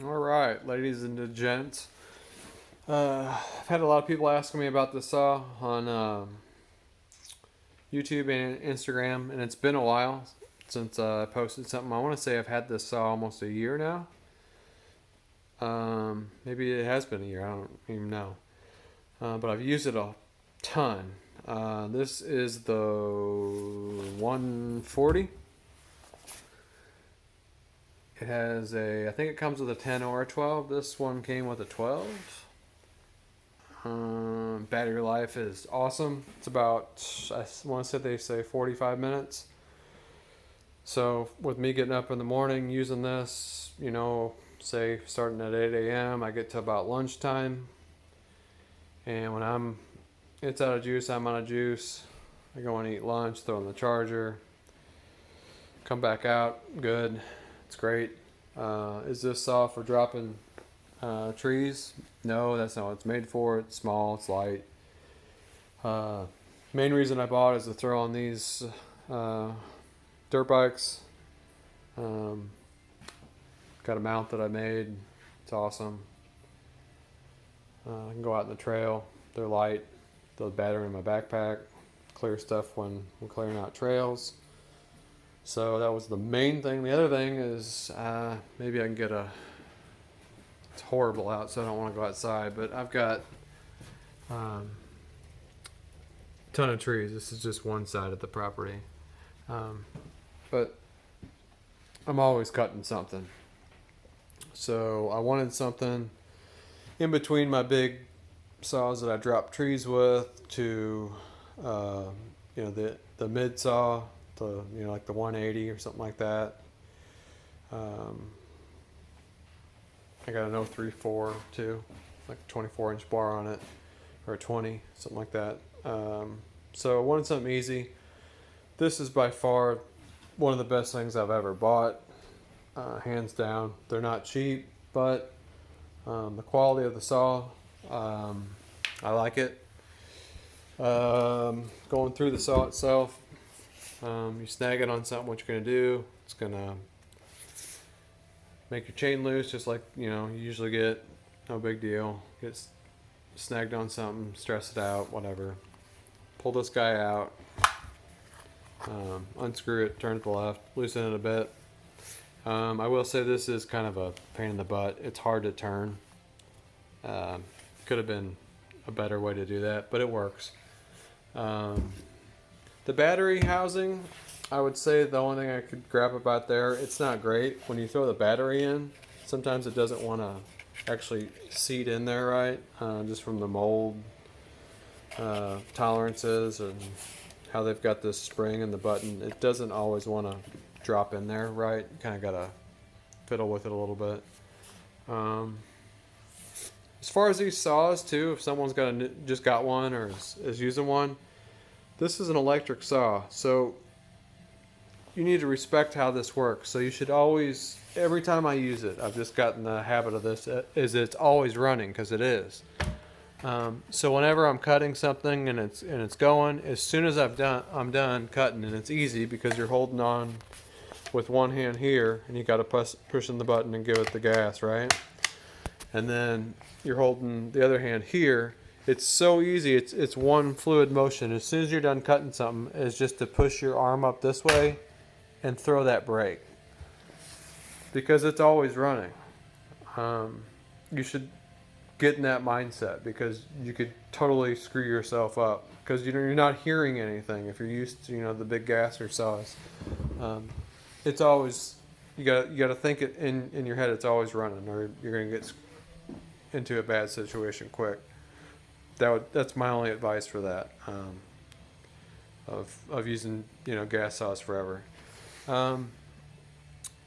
All right, ladies and gents. I've had a lot of people asking me about this saw on YouTube and Instagram, and it's been a while since I posted something. I want to say I've had this saw almost a year now. Maybe it has been a year. I don't even know. But I've used it a ton. This is the 140. It has I think it comes with a 10 or a 12. This one came with a 12. Battery life is awesome. It's about, I want to say they say 45 minutes. So with me getting up in the morning using this, say starting at 8 a.m., I get to about lunchtime. And when it's out of juice, I'm out of juice. I go and eat lunch, throw in the charger, come back out, good. It's great. Is this saw for dropping trees? No, that's not what it's made for. It's small, it's light. Main reason I bought it is to throw on these dirt bikes. Got a mount that I made. It's awesome. I can go out in the trail. They're light. The battery in my backpack. Clear stuff when we're clearing out trails. So that was the main thing. The other thing is maybe I can get it's horrible out, so I don't want to go outside. But I've got a ton of trees. This is just one side of the property. But I'm always cutting something. So I wanted something in between my big saws that I drop trees with to, the mid saw, like the 180 or something like that. I got an 034 too, like a 24-inch bar on it, or a 20, something like that. So I wanted something easy. This is by far one of the best things I've ever bought, hands down. They're not cheap, but the quality of the saw, I like it. Going through the saw itself, you snag it on something, what you're going to do, it's going to make your chain loose just like you usually get. No big deal. Get snagged on something, stress it out, whatever. Pull this guy out, unscrew it, turn it to the left, loosen it a bit. I will say this is kind of a pain in the butt. It's hard to turn. Could have been a better way to do that, but it works. The battery housing, I would say the only thing I could grab about there, it's not great. When you throw the battery in, sometimes it doesn't want to actually seat in there right, just from the mold tolerances and how they've got this spring and the button. It doesn't always want to drop in there right. You kind of got to fiddle with it a little bit. As far as these saws too, if someone's just got one or is using one, this is an electric saw, so you need to respect how this works. So you should always, every time I use it, I've just gotten the habit of this, is it's always running, because it is. So whenever I'm cutting something and it's going, as soon as I'm done cutting, and it's easy because you're holding on with one hand here, and you got to pushing the button and give it the gas, right? And then you're holding the other hand here. It's so easy. It's one fluid motion. As soon as you're done cutting something, is just to push your arm up this way and throw that brake, because it's always running. You should get in that mindset, because you could totally screw yourself up, because you're not hearing anything if you're used to the big gasser saws. It's always, you got to think it in your head. It's always running, or you're going to get into a bad situation quick. That's my only advice for that, of using gas saws forever.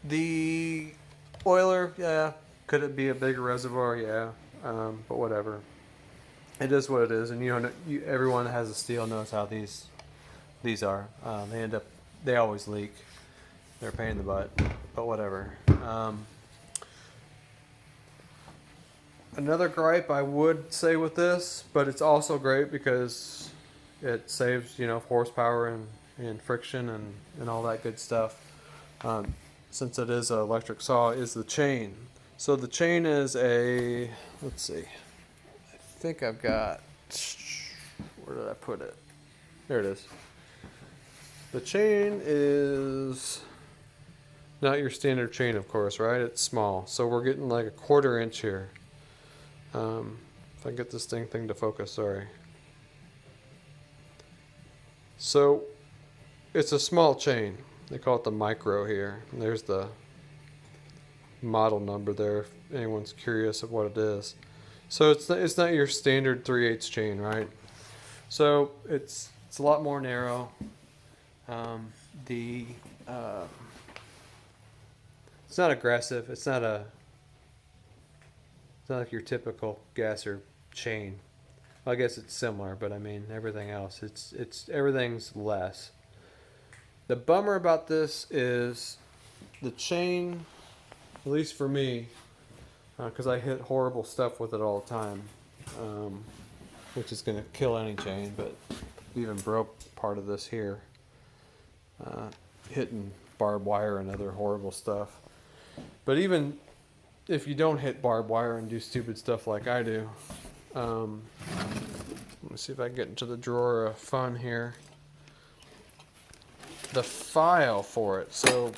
The oiler, yeah, could it be a bigger reservoir? Yeah, but whatever. It is what it is, and everyone that has a Stihl knows how these are. They always leak. They're a pain in the butt, but whatever. Another gripe I would say with this, but it's also great because it saves horsepower and friction and all that good stuff. Since it is an electric saw, is the chain. So the chain is a, let's see, I think I've got, where did I put it? There it is. The chain is not your standard chain, of course, right? It's small. So we're getting like a 1/4 inch here. If I can get this thing to focus, sorry. So it's a small chain. They call it the micro here. And there's the model number there if anyone's curious of what it is. So it's not your standard 3/8 chain, right? So it's a lot more narrow. The it's not aggressive. It's not like your typical gasser chain. Well, I guess it's similar, but I mean everything else. It's everything's less. The bummer about this is the chain, at least for me, because I hit horrible stuff with it all the time, which is going to kill any chain, but even broke part of this here, hitting barbed wire and other horrible stuff. But even if you don't hit barbed wire and do stupid stuff like I do, let me see if I can get into the drawer of fun here. The file for it, so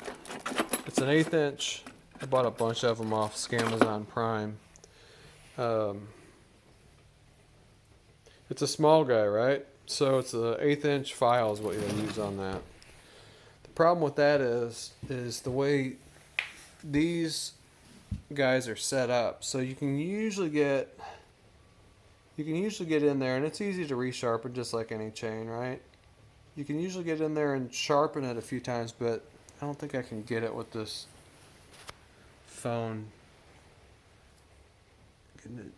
it's an 1/8 inch. I bought a bunch of them off Amazon Prime. It's a small guy, right? So it's a 1/8 inch file is what you'll use on that. The problem with that is the way these guys are set up. So you can usually get in there, and it's easy to resharpen just like any chain, right? You can usually get in there and sharpen it a few times, but I don't think I can get it with this phone. I'm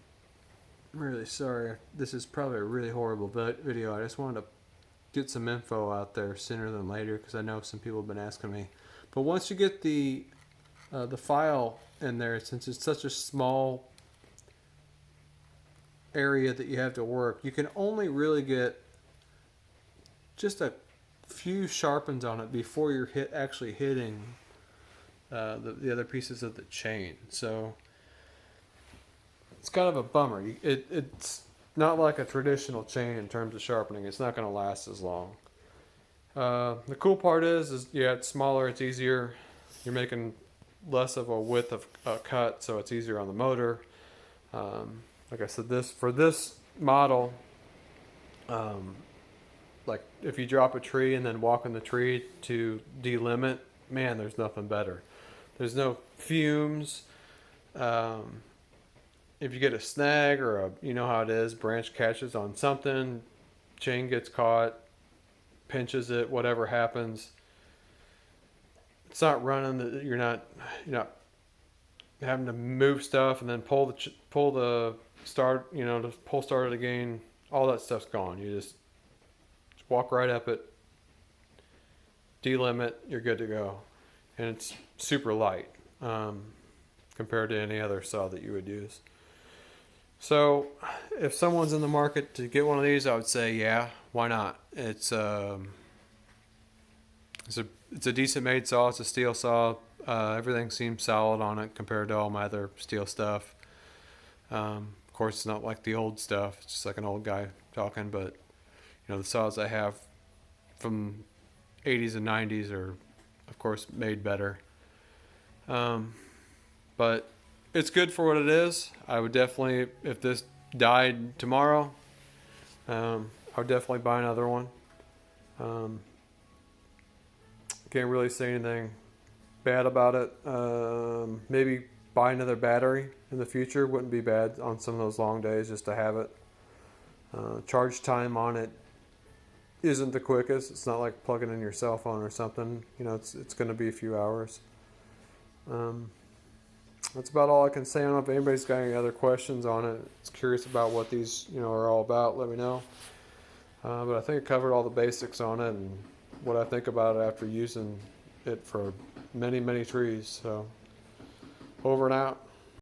really sorry. This is probably a really horrible video. I just wanted to get some info out there sooner than later because I know some people have been asking me. But once you get the file in there, since it's such a small area that you have to work, you can only really get just a few sharpens on it before you're actually hitting the other pieces of the chain. So it's kind of a bummer. It's not like a traditional chain in terms of sharpening. It's not going to last as long. The cool part is yeah, it's smaller, it's easier. You're making less of a width of a cut, so it's easier on the motor. Like I said, for this model, like if you drop a tree and then walk in the tree to delimit, man, there's nothing better. There's no fumes. If you get a snag or you know how it is, branch catches on something, chain gets caught, pinches it, whatever happens, it's not running. You're not having to move stuff and then pull the start, to pull start it again. All that stuff's gone. You just walk right up it, delimit, you're good to go. And it's super light compared to any other saw that you would use. So if someone's in the market to get one of these, I would say, yeah, why not? It's a decent made saw. It's a Stihl saw. Everything seems solid on it compared to all my other Stihl stuff. Of course, it's not like the old stuff. It's just like an old guy talking, but the saws I have from 80s and 90s are, of course, made better. But it's good for what it is. I would definitely, if this died tomorrow, I would definitely buy another one. Can't really say anything bad about it. Maybe buy another battery in the future. Wouldn't be bad on some of those long days just to have it. Charge time on it isn't the quickest. It's not like plugging in your cell phone or something. It's going to be a few hours. That's about all I can say. I don't know if anybody's got any other questions on it. It's curious about what these are all about. Let me know. But I think I covered all the basics on it and what I think about it after using it for many, many trees. So over and out.